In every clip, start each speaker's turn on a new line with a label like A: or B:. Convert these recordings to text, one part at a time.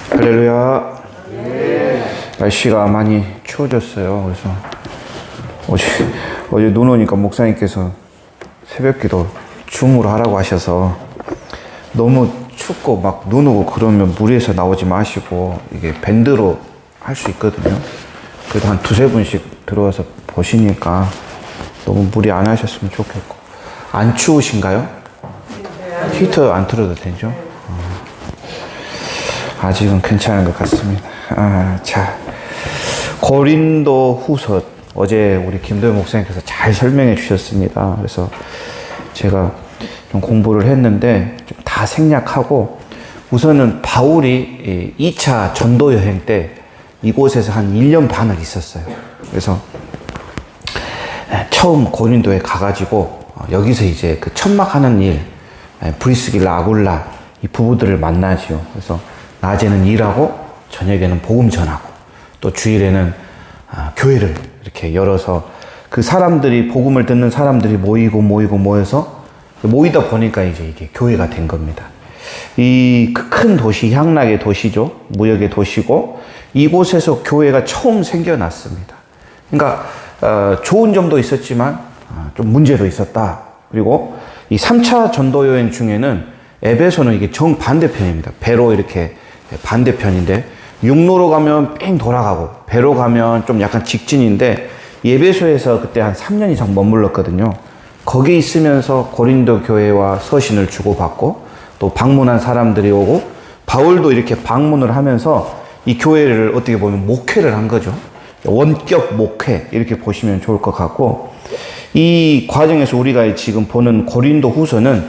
A: 할렐루야. 날씨가 많이 추워졌어요. 그래서 어제 눈 오니까 목사님께서 새벽기도 줌으로 하라고 하셔서 너무 춥고 막 눈 오고 그러면 무리해서 나오지 마시고 이게 밴드로 할 수 있거든요. 그래도 한 두세 분씩 들어와서 보시니까 너무 무리 안 하셨으면 좋겠고. 안 추우신가요? 히터 안 틀어도 되죠? 아직은 괜찮은 것 같습니다. 자, 고린도 후서 어제 우리 김도현 목사님께서 잘 설명해 주셨습니다. 그래서 제가 좀 공부를 했는데 좀 다 생략하고 우선은 바울이 2차 전도 여행 때 이곳에서 한 1년 반을 있었어요. 그래서 처음 고린도에 가가지고 여기서 이제 그 천막하는 일, 브리스길라, 아굴라 이 부부들을 만나지요. 그래서 낮에는 일하고 저녁에는 복음 전하고 또 주일에는 교회를 이렇게 열어서 그 사람들이 복음을 듣는 사람들이 모여서 모이다 보니까 이제 이게 교회가 된 겁니다. 이 큰 도시, 향락의 도시죠. 무역의 도시고 이곳에서 교회가 처음 생겨났습니다. 그러니까 좋은 점도 있었지만 좀 문제도 있었다. 그리고 이 3차 전도 여행 중에는 에베소는 이게 정반대편입니다. 배로 이렇게 반대편인데 육로로 가면 뺑 돌아가고 배로 가면 좀 약간 직진인데 에베소에서 그때 한 3년 이상 머물렀거든요. 거기 있으면서 고린도 교회와 서신을 주고받고 또 방문한 사람들이 오고 바울도 이렇게 방문을 하면서 이 교회를 어떻게 보면 목회를 한 거죠. 원격 목회 이렇게 보시면 좋을 것 같고 이 과정에서 우리가 지금 보는 고린도 후서는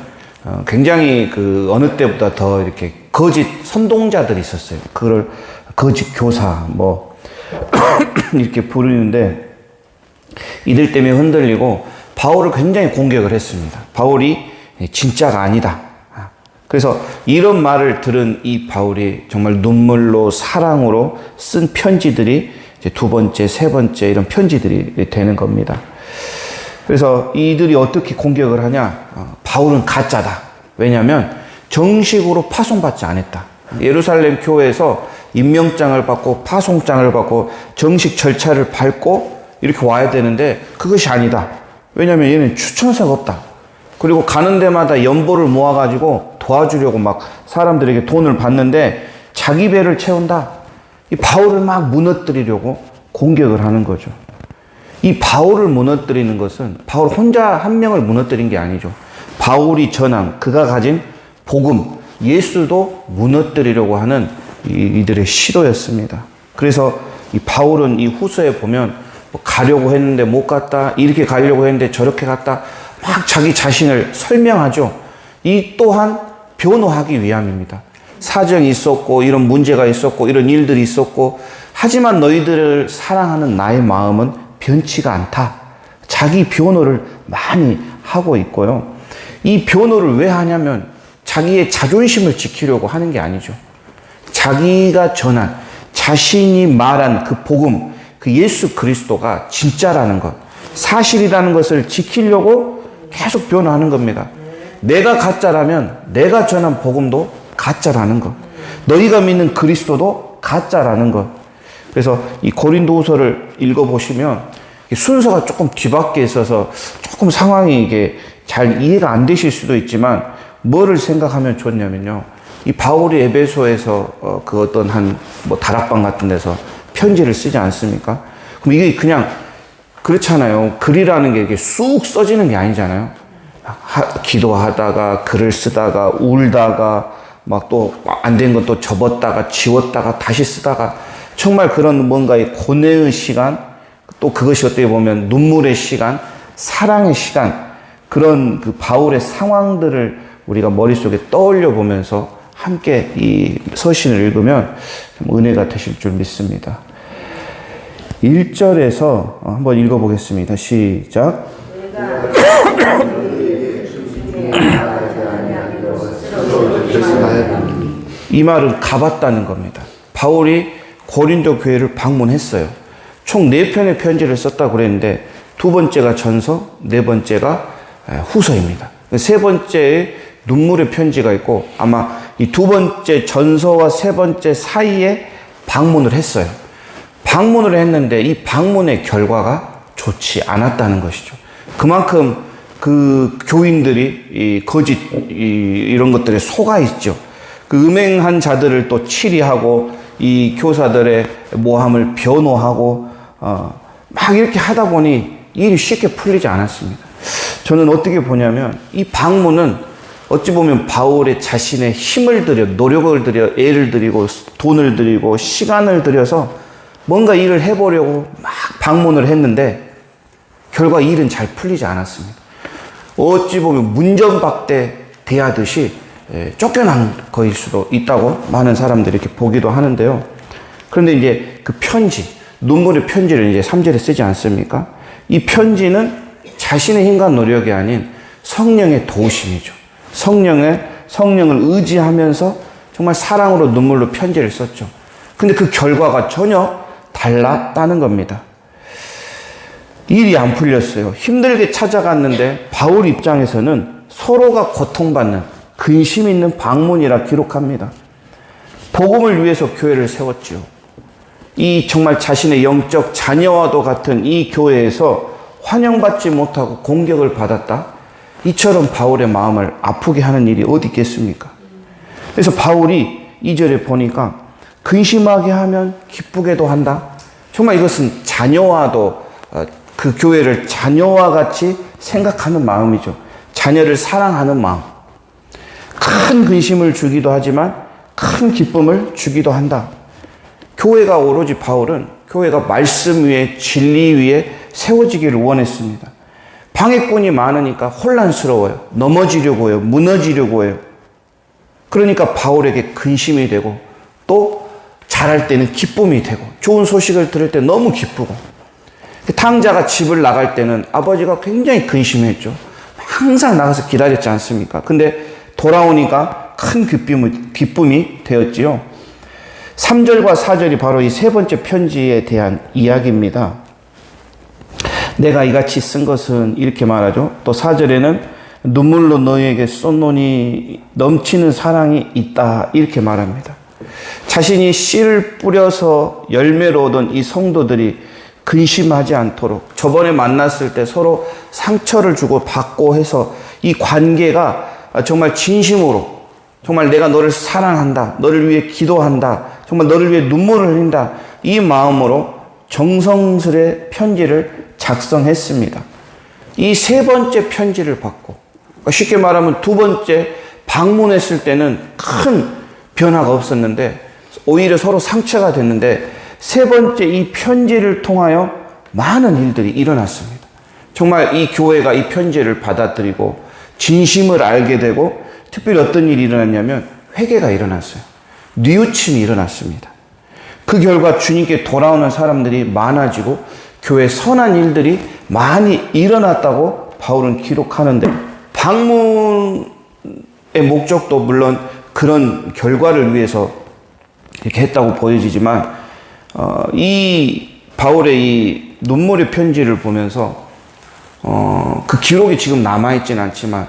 A: 굉장히 그 어느 때보다 더 이렇게 거짓 선동자들이 있었어요. 그걸 거짓 교사 뭐 이렇게 부르는데 이들 때문에 흔들리고 바울을 굉장히 공격을 했습니다. 바울이 진짜가 아니다. 그래서 이런 말을 들은 이 바울이 정말 눈물로 사랑으로 쓴 편지들이 이제 두 번째, 세 번째 이런 편지들이 되는 겁니다. 그래서 이들이 어떻게 공격을 하냐? 바울은 가짜다. 왜냐하면 정식으로 파송받지 않았다. 예루살렘 교회에서 임명장을 받고 파송장을 받고 정식 절차를 밟고 이렇게 와야 되는데 그것이 아니다. 왜냐하면 얘는 추천서가 없다. 그리고 가는 데마다 연보를 모아가지고 도와주려고 막 사람들에게 돈을 받는데 자기 배를 채운다. 이 바울을 막 무너뜨리려고 공격을 하는 거죠. 이 바울을 무너뜨리는 것은 바울 혼자 한 명을 무너뜨린 게 아니죠. 바울이 전한 그가 가진 복음, 예수도 무너뜨리려고 하는 이들의 시도였습니다. 그래서 이 바울은 이 후서에 보면 가려고 했는데 못 갔다, 이렇게 가려고 했는데 저렇게 갔다, 막 자기 자신을 설명하죠. 이 또한 변호하기 위함입니다. 사정이 있었고, 이런 문제가 있었고, 이런 일들이 있었고, 하지만 너희들을 사랑하는 나의 마음은 변치가 않다. 자기 변호를 많이 하고 있고요. 이 변호를 왜 하냐면 자기의 자존심을 지키려고 하는 게 아니죠. 자기가 전한, 자신이 말한 그 복음, 그 예수 그리스도가 진짜라는 것, 사실이라는 것을 지키려고 계속 변호하는 겁니다. 내가 가짜라면 내가 전한 복음도 가짜라는 것, 너희가 믿는 그리스도도 가짜라는 것. 그래서 이 고린도후서를 읽어보시면 순서가 조금 뒤바뀌어 있어서 조금 상황이 이게 잘 이해가 안 되실 수도 있지만 뭐를 생각하면 좋냐면요. 이 바울이 에베소에서 그 어떤 한 뭐 다락방 같은 데서 편지를 쓰지 않습니까? 그럼 이게 그냥 그렇잖아요. 글이라는 게 이게 쑥 써지는 게 아니잖아요. 기도하다가 글을 쓰다가 울다가 막 또 안 된 건 또 접었다가 지웠다가 다시 쓰다가 정말 그런 뭔가의 고뇌의 시간, 또 그것이 어떻게 보면 눈물의 시간, 사랑의 시간, 그런 그 바울의 상황들을 우리가 머릿속에 떠올려 보면서 함께 이 서신을 읽으면 좀 은혜가 되실 줄 믿습니다. 1절에서 한번 읽어보겠습니다. 시작. 이 말은 가봤다는 겁니다. 바울이 고린도 교회를 방문했어요. 총 4편의 편지를 썼다고 그랬는데 두 번째가 전서, 네 번째가 후서입니다. 세 번째에 눈물의 편지가 있고 아마 이 두 번째 전서와 세 번째 사이에 방문을 했어요. 방문을 했는데 이 방문의 결과가 좋지 않았다는 것이죠. 그만큼 그 교인들이 이 거짓 이런 것들에 속아 있죠. 그 음행한 자들을 또 치리하고 이 교사들의 모함을 변호하고 막 이렇게 하다 보니 일이 쉽게 풀리지 않았습니다. 저는 어떻게 보냐면 이 방문은 어찌 보면 바울의 자신의 힘을 들여, 노력을 들여, 애를 들이고 돈을 들이고 시간을 들여서 뭔가 일을 해보려고 막 방문을 했는데 결과 일은 잘 풀리지 않았습니다. 어찌 보면 문전박대 대하듯이 쫓겨난 거일 수도 있다고 많은 사람들이 이렇게 보기도 하는데요. 그런데 이제 그 편지, 눈물의 편지를 이제 3절에 쓰지 않습니까? 이 편지는 자신의 힘과 노력이 아닌 성령의 도우심이죠. 성령을 의지하면서 정말 사랑으로 눈물로 편지를 썼죠. 근데 그 결과가 전혀 달랐다는 겁니다. 일이 안 풀렸어요. 힘들게 찾아갔는데 바울 입장에서는 서로가 고통받는 근심 있는 방문이라 기록합니다. 복음을 위해서 교회를 세웠지요. 이 정말 자신의 영적 자녀와도 같은 이 교회에서 환영받지 못하고 공격을 받았다. 이처럼 바울의 마음을 아프게 하는 일이 어디 있겠습니까? 그래서 바울이 2절에 보니까 근심하게 하면 기쁘게도 한다. 정말 이것은 자녀와도 그 교회를 자녀와 같이 생각하는 마음이죠. 자녀를 사랑하는 마음. 큰 근심을 주기도 하지만 큰 기쁨을 주기도 한다. 교회가 오로지 바울은 교회가 말씀 위에 진리 위에 세워지기를 원했습니다. 방해꾼이 많으니까 혼란스러워요. 넘어지려고 해요. 무너지려고 해요. 그러니까 바울에게 근심이 되고 또 잘할 때는 기쁨이 되고 좋은 소식을 들을 때 너무 기쁘고 탕자가 집을 나갈 때는 아버지가 굉장히 근심했죠. 항상 나가서 기다렸지 않습니까? 근데 돌아오니까 큰 기쁨이 되었지요. 3절과 4절이 바로 이 세 번째 편지에 대한 이야기입니다. 내가 이같이 쓴 것은 이렇게 말하죠. 또 4절에는 눈물로 너희에게 쏟노니 넘치는 사랑이 있다 이렇게 말합니다. 자신이 씨를 뿌려서 열매로 얻은 이 성도들이 근심하지 않도록 저번에 만났을 때 서로 상처를 주고 받고 해서 이 관계가 정말 진심으로 정말 내가 너를 사랑한다. 너를 위해 기도한다. 정말 너를 위해 눈물을 흘린다. 이 마음으로 정성스레 편지를 작성했습니다. 이 세 번째 편지를 받고 쉽게 말하면 두 번째 방문했을 때는 큰 변화가 없었는데 오히려 서로 상처가 됐는데 세 번째 이 편지를 통하여 많은 일들이 일어났습니다. 정말 이 교회가 이 편지를 받아들이고 진심을 알게 되고 특별히 어떤 일이 일어났냐면 회개가 일어났어요. 뉘우침이 일어났습니다. 그 결과 주님께 돌아오는 사람들이 많아지고 교회 선한 일들이 많이 일어났다고 바울은 기록하는데 방문의 목적도 물론 그런 결과를 위해서 이렇게 했다고 보여지지만 이 바울의 이 눈물의 편지를 보면서 그 기록이 지금 남아있지는 않지만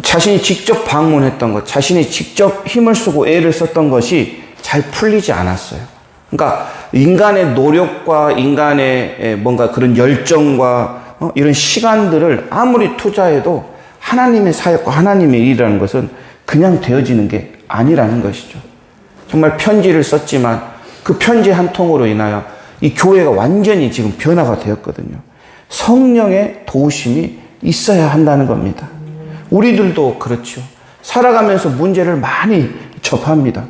A: 자신이 직접 방문했던 것, 자신이 직접 힘을 쓰고 애를 썼던 것이 잘 풀리지 않았어요. 그러니까 인간의 노력과 인간의 뭔가 그런 열정과 이런 시간들을 아무리 투자해도 하나님의 사역과 하나님의 일이라는 것은 그냥 되어지는 게 아니라는 것이죠. 정말 편지를 썼지만 그 편지 한 통으로 인하여 이 교회가 완전히 지금 변화가 되었거든요. 성령의 도우심이 있어야 한다는 겁니다. 우리들도 그렇죠. 살아가면서 문제를 많이 접합니다.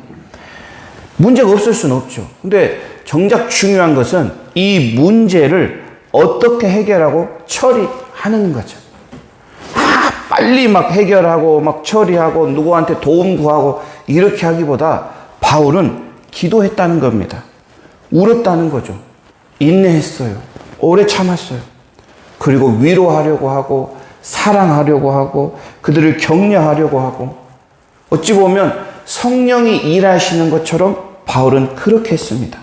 A: 문제가 없을 수는 없죠. 근데 정작 중요한 것은 이 문제를 어떻게 해결하고 처리하는 거죠. 빨리 막 해결하고 막 처리하고 누구한테 도움 구하고 이렇게 하기보다 바울은 기도했다는 겁니다. 울었다는 거죠. 인내했어요. 오래 참았어요. 그리고 위로하려고 하고 사랑하려고 하고 그들을 격려하려고 하고 어찌 보면 성령이 일하시는 것처럼 바울은 그렇게 했습니다.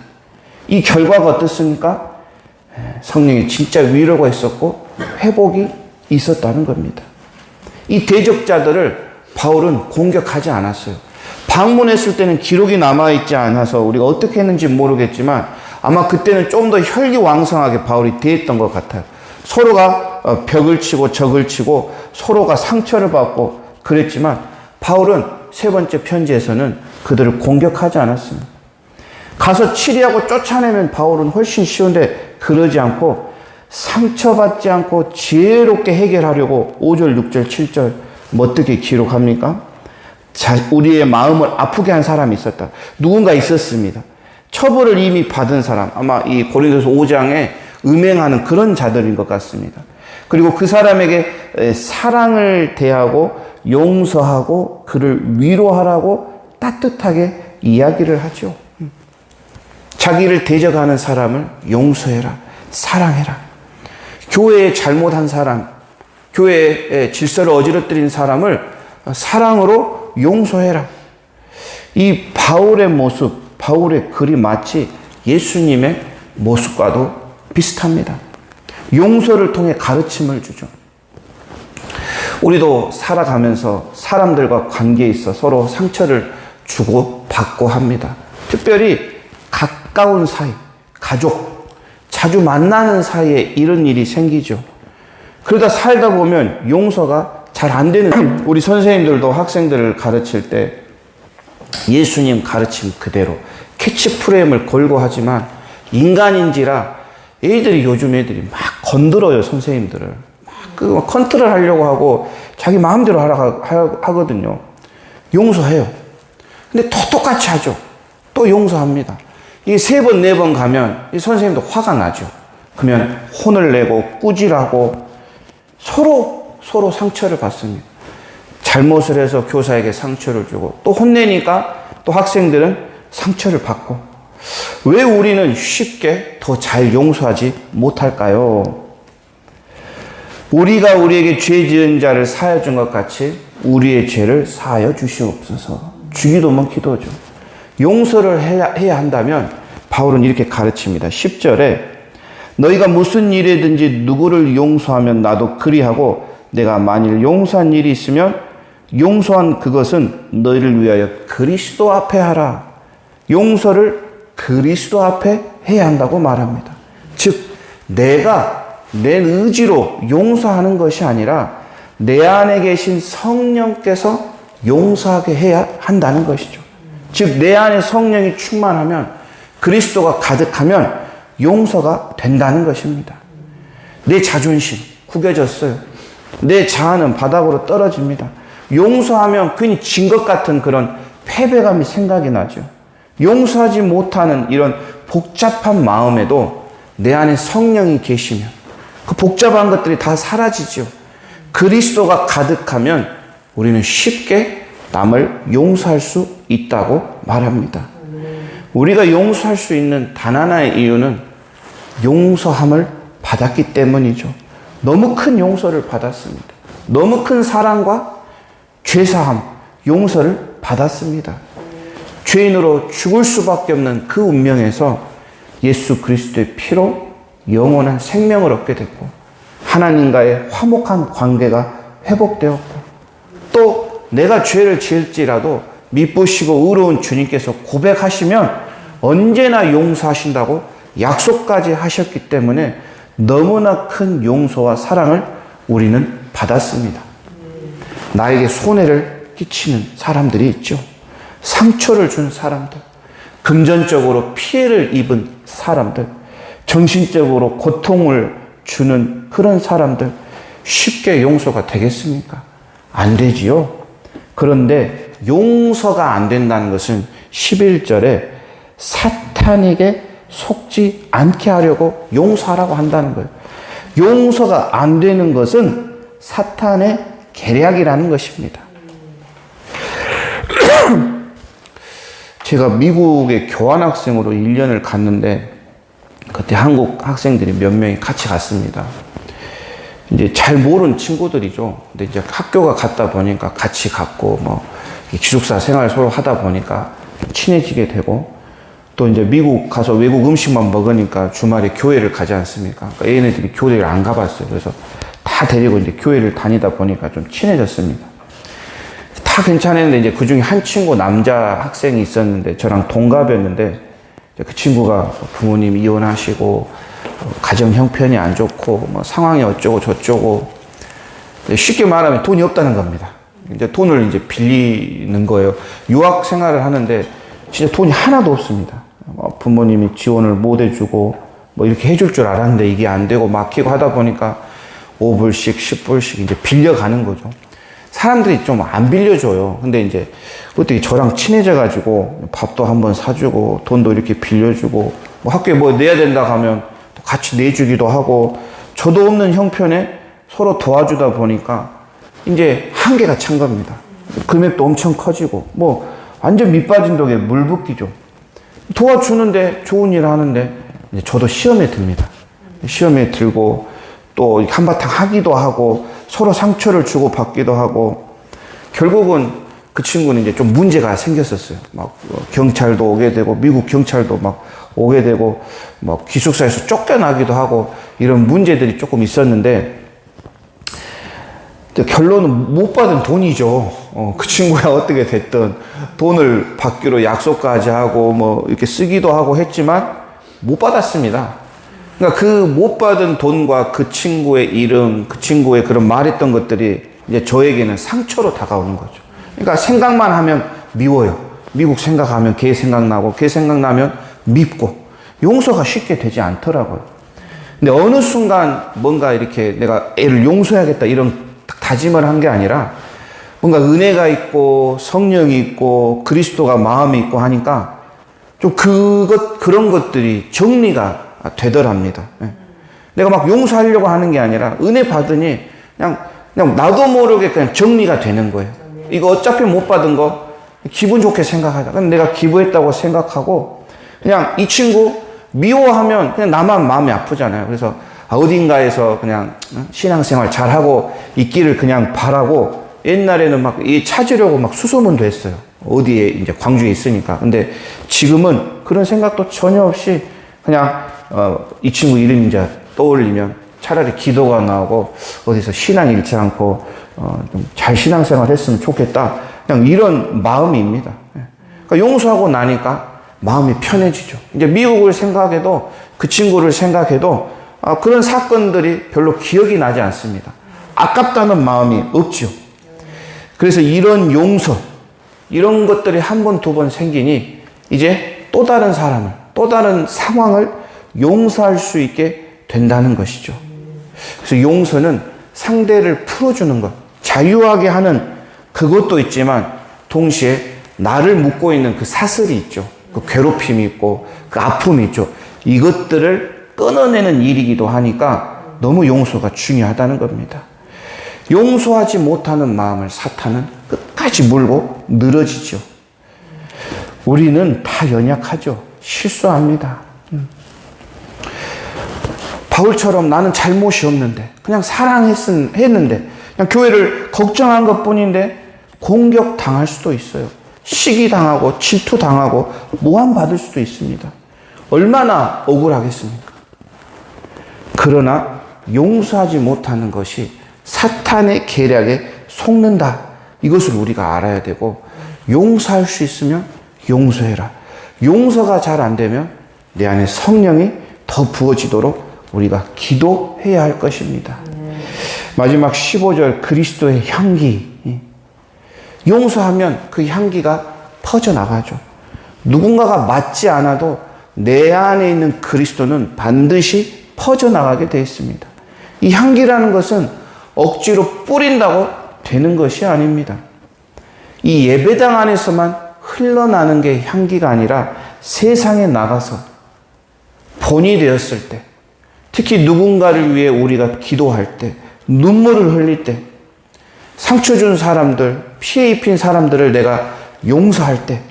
A: 이 결과가 어떻습니까? 성령이 진짜 위로가 있었고 회복이 있었다는 겁니다. 이 대적자들을 바울은 공격하지 않았어요. 방문했을 때는 기록이 남아있지 않아서 우리가 어떻게 했는지 모르겠지만 아마 그때는 좀 더 혈기왕성하게 바울이 대했던 것 같아요. 서로가 벽을 치고 적을 치고 서로가 상처를 받고 그랬지만 바울은 세 번째 편지에서는 그들을 공격하지 않았습니다. 가서 치리하고 쫓아내면 바울은 훨씬 쉬운데 그러지 않고 상처받지 않고 지혜롭게 해결하려고 5절, 6절, 7절 어떻게 기록합니까? 우리의 마음을 아프게 한 사람이 있었다. 누군가 있었습니다. 처벌을 이미 받은 사람, 아마 이 고린도서 5장에 음행하는 그런 자들인 것 같습니다. 그리고 그 사람에게 사랑을 대하고 용서하고 그를 위로하라고 따뜻하게 이야기를 하죠. 자기를 대적하는 사람을 용서해라, 사랑해라. 교회에 잘못한 사람, 교회의 질서를 어지러뜨린 사람을 사랑으로 용서해라. 이 바울의 모습, 바울의 글이 마치 예수님의 모습과도 비슷합니다. 용서를 통해 가르침을 주죠. 우리도 살아가면서 사람들과 관계에 있어 서로 상처를 주고 받고 합니다. 특별히 가까운 사이, 가족, 자주 만나는 사이에 이런 일이 생기죠. 그러다 살다 보면 용서가 잘 안 되는, 우리 선생님들도 학생들을 가르칠 때 예수님 가르침 그대로 캐치프레임을 걸고 하지만 인간인지라 요즘 애들이 막 건드려요, 선생님들을. 막 컨트롤 하려고 하고 자기 마음대로 하거든요. 용서해요. 근데 또 똑같이 하죠. 또 용서합니다. 이 3번, 4번 가면 이 선생님도 화가 나죠. 그러면 혼을 내고 꾸질하고 서로 상처를 받습니다. 잘못을 해서 교사에게 상처를 주고 또 혼내니까 또 학생들은 상처를 받고. 왜 우리는 쉽게 더 잘 용서하지 못할까요? 우리가 우리에게 죄 지은 자를 사하여 준 것 같이 우리의 죄를 사하여 주시옵소서. 주기도문 기도죠. 용서를 해야 한다면 바울은 이렇게 가르칩니다. 10절에 너희가 무슨 일이든지 누구를 용서하면 나도 그리하고 내가 만일 용서한 일이 있으면 용서한 그것은 너희를 위하여 그리스도 앞에 하라. 용서를 그리스도 앞에 해야 한다고 말합니다. 즉 내가 내 의지로 용서하는 것이 아니라 내 안에 계신 성령께서 용서하게 해야 한다는 것이죠. 즉 내 안에 성령이 충만하면 그리스도가 가득하면 용서가 된다는 것입니다. 내 자존심 구겨졌어요. 내 자아는 바닥으로 떨어집니다. 용서하면 괜히 진 것 같은 그런 패배감이 생각이 나죠. 용서하지 못하는 이런 복잡한 마음에도 내 안에 성령이 계시면 그 복잡한 것들이 다 사라지죠. 그리스도가 가득하면 우리는 쉽게 남을 용서할 수 있다고 말합니다. 우리가 용서할 수 있는 단 하나의 이유는 용서함을 받았기 때문이죠. 너무 큰 용서를 받았습니다. 너무 큰 사랑과 죄사함, 용서를 받았습니다. 죄인으로 죽을 수밖에 없는 그 운명에서 예수 그리스도의 피로 영원한 생명을 얻게 됐고 하나님과의 화목한 관계가 회복되었고 또 내가 죄를 지을지라도 미쁘시고 의로운 주님께서 고백하시면 언제나 용서하신다고 약속까지 하셨기 때문에 너무나 큰 용서와 사랑을 우리는 받았습니다. 나에게 손해를 끼치는 사람들이 있죠. 상처를 준 사람들, 금전적으로 피해를 입은 사람들, 정신적으로 고통을 주는 그런 사람들 쉽게 용서가 되겠습니까? 안 되지요. 그런데 용서가 안 된다는 것은 11절에 사탄에게 속지 않게 하려고 용서하라고 한다는 거예요. 용서가 안 되는 것은 사탄의 계략이라는 것입니다. 제가 미국에 교환학생으로 1년을 갔는데 그때 한국 학생들이 몇 명이 같이 갔습니다. 이제 잘 모르는 친구들이죠. 근데 이제 학교가 갔다 보니까 같이 갔고 뭐 기숙사 생활 서로 하다 보니까 친해지게 되고 또 이제 미국 가서 외국 음식만 먹으니까 주말에 교회를 가지 않습니까? 그러니까 얘네들이 교회를 안 가봤어요. 그래서 다 데리고 이제 교회를 다니다 보니까 좀 친해졌습니다. 다 괜찮았는데 이제 그 중에 한 친구 남자 학생이 있었는데 저랑 동갑이었는데 그 친구가 부모님 이혼하시고 가정 형편이 안 좋고 뭐 상황이 어쩌고 저쩌고 쉽게 말하면 돈이 없다는 겁니다. 이제 돈을 이제 빌리는 거예요. 유학 생활을 하는데 진짜 돈이 하나도 없습니다. 부모님이 지원을 못 해주고 뭐 이렇게 해줄 줄 알았는데 이게 안 되고 막히고 하다 보니까 5불씩 10불씩 이제 빌려가는 거죠. 사람들이 좀 안 빌려줘요. 근데 이제 어떻게 저랑 친해져가지고 밥도 한번 사주고 돈도 이렇게 빌려주고 뭐 학교에 뭐 내야 된다 하면 또 같이 내주기도 하고 저도 없는 형편에 서로 도와주다 보니까 이제 한계가 찬 겁니다. 금액도 엄청 커지고 뭐 완전 밑빠진 독에 물 붓기죠. 도와주는데 좋은 일 하는데 이제 저도 시험에 듭니다. 시험에 들고 또 한바탕 하기도 하고 서로 상처를 주고 받기도 하고 결국은 그 친구는 이제 좀 문제가 생겼었어요. 막 경찰도 오게 되고 미국 경찰도 막 오게 되고 막 기숙사에서 쫓겨나기도 하고 이런 문제들이 조금 있었는데 결론은 못 받은 돈이죠. 그 친구가 어떻게 됐든 돈을 받기로 약속까지 하고 뭐 이렇게 쓰기도 하고 했지만 못 받았습니다. 그러니까 그 못 받은 돈과 그 친구의 이름, 그 친구의 그런 말했던 것들이 이제 저에게는 상처로 다가오는 거죠. 그러니까 생각만 하면 미워요. 미국 생각하면 걔 생각나고 걔 생각나면 밉고 용서가 쉽게 되지 않더라고요. 근데 어느 순간 뭔가 이렇게 내가 애를 용서해야겠다 이런 다짐을 한 게 아니라 뭔가 은혜가 있고 성령이 있고 그리스도가 마음이 있고 하니까 좀 그런 것들이 정리가 되더랍니다. 내가 막 용서하려고 하는 게 아니라 은혜 받으니 그냥 나도 모르게 그냥 정리가 되는 거예요. 이거 어차피 못 받은 거 기분 좋게 생각하자. 그럼 내가 기부했다고 생각하고 그냥 이 친구 미워하면 그냥 나만 마음이 아프잖아요. 그래서 어딘가에서 그냥 신앙생활 잘하고 있기를 그냥 바라고 옛날에는 막 찾으려고 막 수소문도 했어요. 어디에 이제 광주에 있으니까. 근데 지금은 그런 생각도 전혀 없이 그냥 이 친구 이름 이제 떠올리면 차라리 기도가 나오고 어디서 신앙 잃지 않고 좀 잘 신앙생활 했으면 좋겠다. 그냥 이런 마음입니다. 그러니까 용서하고 나니까 마음이 편해지죠. 이제 미국을 생각해도 그 친구를 생각해도 그런 사건들이 별로 기억이 나지 않습니다. 아깝다는 마음이 없죠. 그래서 이런 용서, 이런 것들이 한 번, 두 번 생기니 이제 또 다른 사람을, 또 다른 상황을 용서할 수 있게 된다는 것이죠. 그래서 용서는 상대를 풀어주는 것, 자유하게 하는 그것도 있지만 동시에 나를 묶고 있는 그 사슬이 있죠. 그 괴롭힘이 있고 그 아픔이 있죠. 이것들을 끊어내는 일이기도 하니까 너무 용서가 중요하다는 겁니다. 용서하지 못하는 마음을 사탄은 끝까지 물고 늘어지죠. 우리는 다 연약하죠. 실수합니다. 바울처럼 나는 잘못이 없는데 그냥 사랑했는데 그냥 교회를 걱정한 것뿐인데 공격당할 수도 있어요. 시기당하고 질투당하고 모함받을 수도 있습니다. 얼마나 억울하겠습니까? 그러나 용서하지 못하는 것이 사탄의 계략에 속는다. 이것을 우리가 알아야 되고 용서할 수 있으면 용서해라. 용서가 잘 안 되면 내 안에 성령이 더 부어지도록 우리가 기도해야 할 것입니다. 마지막 15절 그리스도의 향기. 용서하면 그 향기가 퍼져나가죠. 누군가가 맞지 않아도 내 안에 있는 그리스도는 반드시 퍼져나가게 되어 있습니다. 이 향기라는 것은 억지로 뿌린다고 되는 것이 아닙니다. 이 예배당 안에서만 흘러나는 게 향기가 아니라 세상에 나가서 본이 되었을 때, 특히 누군가를 위해 우리가 기도할 때, 눈물을 흘릴 때, 상처 준 사람들, 피해 입힌 사람들을 내가 용서할 때,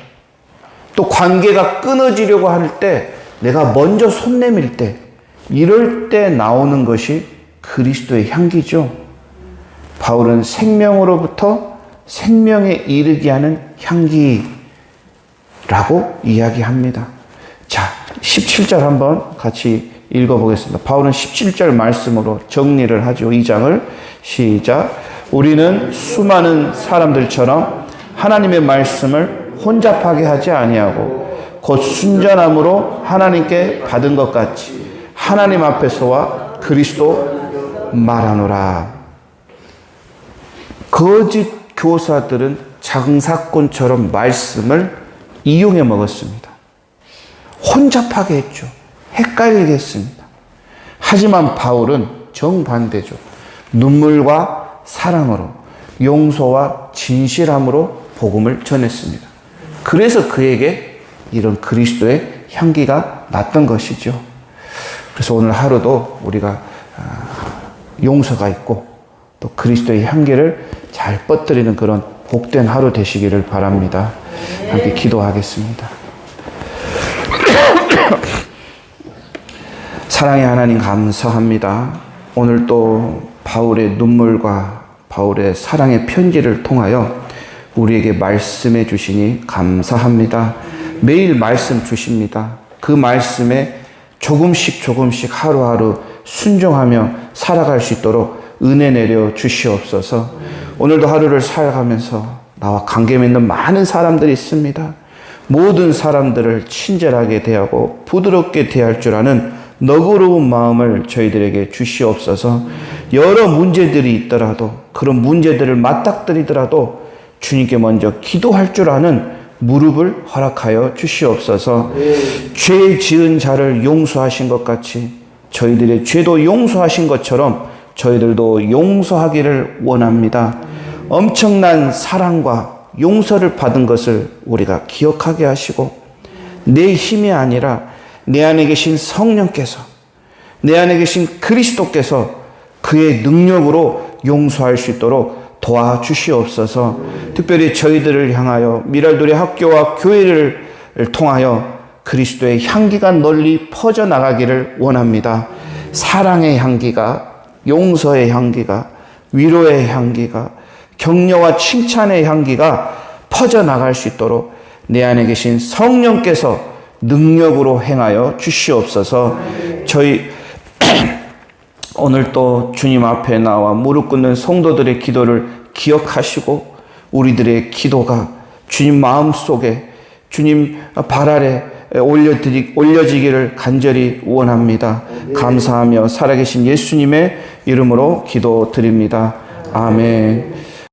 A: 또 관계가 끊어지려고 할 때, 내가 먼저 손 내밀 때, 이럴 때 나오는 것이 그리스도의 향기죠. 바울은 생명으로부터 생명에 이르게 하는 향기라고 이야기합니다. 자, 17절 한번 같이 읽어보겠습니다. 바울은 17절 말씀으로 정리를 하죠. 2장을 시작. 우리는 수많은 사람들처럼 하나님의 말씀을 혼잡하게 하지 아니하고 곧 순전함으로 하나님께 받은 것 같이 하나님 앞에서와 그리스도 말하노라. 거짓 교사들은 장사꾼처럼 말씀을 이용해 먹었습니다. 혼잡하게 했죠. 헷갈리게 했습니다. 하지만 바울은 정반대죠. 눈물과 사랑으로, 용서와 진실함으로 복음을 전했습니다. 그래서 그에게 이런 그리스도의 향기가 났던 것이죠. 그래서 오늘 하루도 우리가 용서가 있고 또 그리스도의 향기를 잘 뻗들이는 그런 복된 하루 되시기를 바랍니다. 함께 기도하겠습니다. 사랑의 하나님 감사합니다. 오늘 또 바울의 눈물과 바울의 사랑의 편지를 통하여 우리에게 말씀해 주시니 감사합니다. 매일 말씀 주십니다. 그 말씀에 조금씩 하루하루 순종하며 살아갈 수 있도록 은혜 내려 주시옵소서. 오늘도 하루를 살아가면서 나와 관계 맺는 많은 사람들이 있습니다. 모든 사람들을 친절하게 대하고 부드럽게 대할 줄 아는 너그러운 마음을 저희들에게 주시옵소서. 여러 문제들이 있더라도 그런 문제들을 맞닥뜨리더라도 주님께 먼저 기도할 줄 아는 무릎을 허락하여 주시옵소서. 죄 지은 자를 용서하신 것 같이 저희들의 죄도 용서하신 것처럼 저희들도 용서하기를 원합니다. 엄청난 사랑과 용서를 받은 것을 우리가 기억하게 하시고 내 힘이 아니라 내 안에 계신 성령께서, 내 안에 계신 그리스도께서 그의 능력으로 용서할 수 있도록 도와주시옵소서. 특별히 저희들을 향하여 미랄도리 학교와 교회를 통하여 그리스도의 향기가 널리 퍼져나가기를 원합니다. 사랑의 향기가, 용서의 향기가, 위로의 향기가, 격려와 칭찬의 향기가 퍼져나갈 수 있도록 내 안에 계신 성령께서 능력으로 행하여 주시옵소서. 저희 오늘 또 주님 앞에 나와 무릎 꿇는 성도들의 기도를 기억하시고 우리들의 기도가 주님 마음속에, 주님 발 아래 올려지기를 간절히 원합니다. 감사하며 살아계신 예수님의 이름으로 기도드립니다. 아멘.